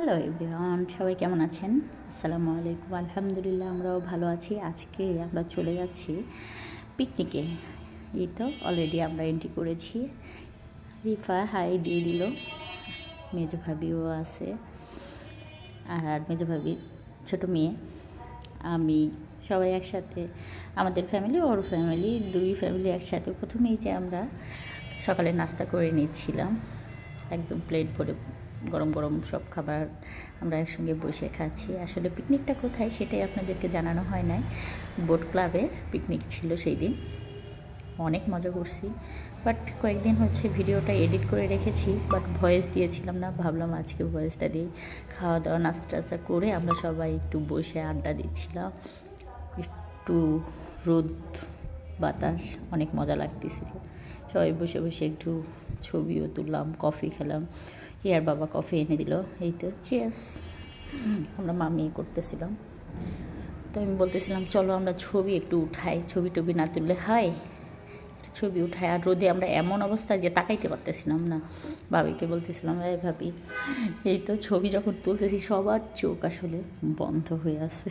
Hello everyone, সবাই কেমন আছেন? আসসালামু আলাইকুম। আলহামদুলিল্লাহ, আমরাও ভালো আছি। আজকে আমরা চলে যাচ্ছি পিকনিকে। এই তো অলরেডি আমরা এন্ট্রি করেছি। রিফা হাই দিয়ে দিল, মেজো ভাবিও আছে, আর মেজো ভাবি ছোটো মেয়ে, আমি, সবাই একসাথে, আমাদের ফ্যামিলি ওর ফ্যামিলি, দুই ফ্যামিলি একসাথে। প্রথমেই যে আমরা সকালে নাস্তা করে নিচ্ছিলাম, একদম প্লেট ভরে গরম গরম সব খাবার আমরা একসঙ্গে বসে খাচ্ছি। আসলে পিকনিকটা কোথায় সেটাই আপনাদেরকে জানানো হয় নাই। বোট ক্লাবে পিকনিক ছিল সেই দিন, অনেক মজা করছি। বাট কয়েকদিন হচ্ছে ভিডিওটা এডিট করে রেখেছি, বাট ভয়েস দিয়েছিলাম না। ভাবলাম আজকে ভয়েসটা দিই। খাওয়া দাওয়া নাস্তা টাস্তা করে আমরা সবাই একটু বসে আড্ডা দিচ্ছিলাম, একটু রোদ বাতাস, অনেক মজা লাগতেছিল। সবাই বসে বসে একটু ছবিও তুললাম, কফি খেলাম। ইয়ার বাবা কফি এনে দিল। এই তো চিয়ার্স। আমরা মামি করতেছিলাম, তো আমি বলতেছিলাম চলো আমরা ছবি একটু উঠাই, ছবি টবি না তুললে হয়, ছবি উঠাই। আর রোদে আমরা এমন অবস্থায় যে তাকাইতে পারতেছিলাম না। ভাবিকে বলতেছিলাম, এই ভাবি, এই তো ছবি যখন তুলতেছি সবার চোখ আসলে বন্ধ হয়ে আছে,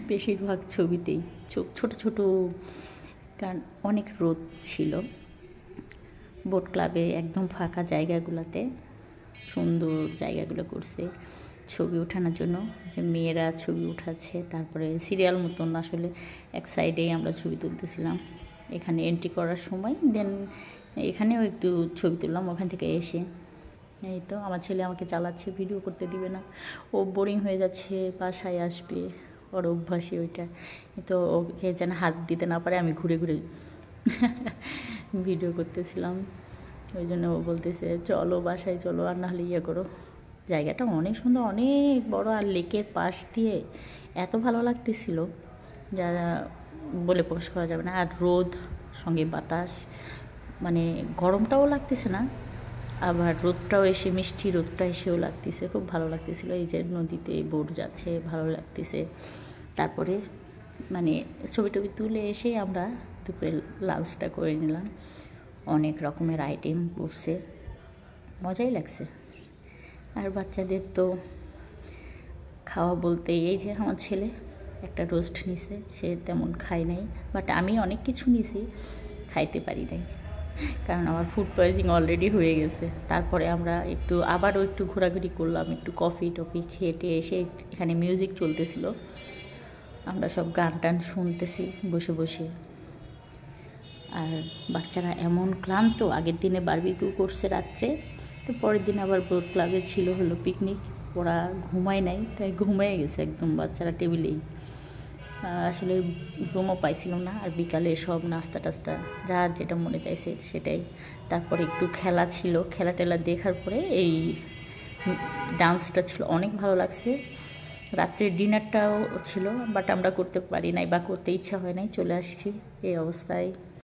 বেশিরভাগ ছবিতেই চোখ ছোট ছোট, কারণ অনেক রোদ ছিল। বোট ক্লাবে একদম ফাঁকা জায়গাগুলোতে সুন্দর জায়গাগুলো করছে ছবি ওঠানোর জন্য, যে মেয়েরা ছবি উঠাচ্ছে। তারপরে সিরিয়াল মতন আসলে এক সাইডেই আমরা ছবি তুলতেছিলাম। এখানে এন্ট্রি করার সময় দেন এখানেও একটু ছবি তুললাম ওখান থেকে এসে। এই তো আমার ছেলে আমাকে চালাচ্ছে, ভিডিও করতে দিবে না, ও বোরিং হয়ে যাচ্ছে, বাসায় আসবে, ওর অভ্যাসই ওইটা। তো ওকে যেন হাত দিতে না পারে, আমি ঘুরে ঘুরে ভিডিও করতেছিলাম। ওই জন্য ও বলতেছে চলো বাসায় চলো, আর নাহলে ইয়ে করো। জায়গাটা অনেক সুন্দর, অনেক বড়, আর লেকের পাশ দিয়ে এত ভালো লাগতেছিল যা বলে প্রকাশ করা যাবে না। আর রোদ সঙ্গে বাতাস, মানে গরমটাও লাগতেছে না, আবার রোদটাও এসে মিষ্টি রোদটা এসেও লাগতেছে, খুব ভালো লাগতেছিল। এই যে নদীতে বোট যাচ্ছে, ভালো লাগতেছে। তারপরে মানে ছবি টবি তুলে এসে আমরা দুপুরে লাঞ্চটা করে নিলাম। অনেক রকমের আইটেম করছে, মজাই লাগছে। আর বাচ্চাদের তো খাওয়া বলতে এই যে আমার ছেলে একটা রোস্ট নিছে, সে তেমন খায় নাই, বাট আমি অনেক কিছু নিছি, খাইতে পারি নাই, কারণ আমার ফুড পয়জনিং অলরেডি হয়ে গেছে। তারপরে আমরা আবারও একটু ঘোরাঘুরি করলাম, একটু কফি টফি খেয়ে এসে এখানে মিউজিক চলতেছিল, আমরা সব গান টান শুনতেছি বসে বসে। আর বাচ্চারা এমন ক্লান্ত, আগের দিনে বারবিকিউ করছে রাত্রে, তো পরের দিন আবার বোট ক্লাবে ছিল হলো পিকনিক, ওরা ঘুমায় নাই, তাই ঘুমিয়ে গেছে একদম বাচ্চারা টেবিলেই। আসলে রুমও পাইছিল না। আর বিকালে সব নাস্তা টাস্তা যার যেটা মনে চাইছে সেটাই। তারপরে একটু খেলা ছিল, খেলা টেলা দেখার পরে এই ডান্সটা ছিল, অনেক ভালো লাগছে। রাত্রের ডিনারটাও ছিল, বাট আমরা করতে পারি নাই বা করতে ইচ্ছা হয় নাই, চলে আসছি এই অবস্থায়।